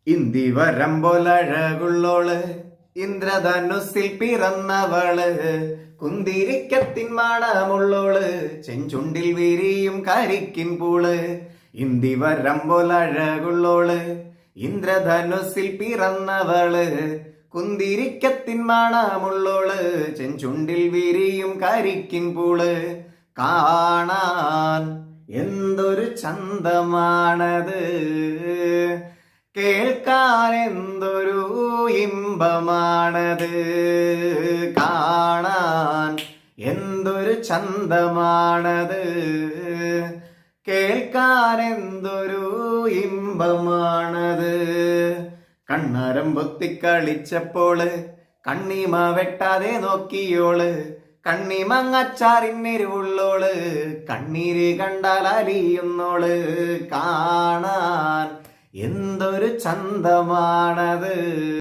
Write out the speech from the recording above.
ഇന്തി വരമ്പൊലഴകുള്ളോള് ഇന്ദ്രധനുസിൽ പിറന്നവള് കുന്തിരിക്കത്തിൻ മണമുള്ളോള് ചെഞ്ചുണ്ടിൽ വിരിയും കരിക്കിൻ പൂള്. ഇന്തി വരമ്പൊലഴകുള്ളോള് ഇന്ദ്രധനുസിൽ പിറന്നവള് കുന്തിരിക്കത്തിൻ മണമുള്ളോള് ചെഞ്ചുണ്ടിൽ വിരിയും കരിക്കിൻ പൂള്. കാണാൻ എന്തൊരു ചന്തമാണത്, കേൾക്കാൻ എന്തൊരു ഇമ്പമാണത്, കാണാൻ എന്തൊരു ചന്തമാണത്, കേൾക്കാൻ എന്തൊരു ഇമ്പമാണത്. കണ്ണാരം പൊത്തിക്കളിച്ചപ്പോള് കണ്ണിമ വെട്ടാതെ നോക്കിയോള്, കണ്ണിമങ്ങച്ചാറിന്നെരുവുള്ളോള് കണ്ണീര് കണ്ടാൽ അലിയുന്നോള്. കാണാൻ എന്തൊരു ചന്തമാണത്.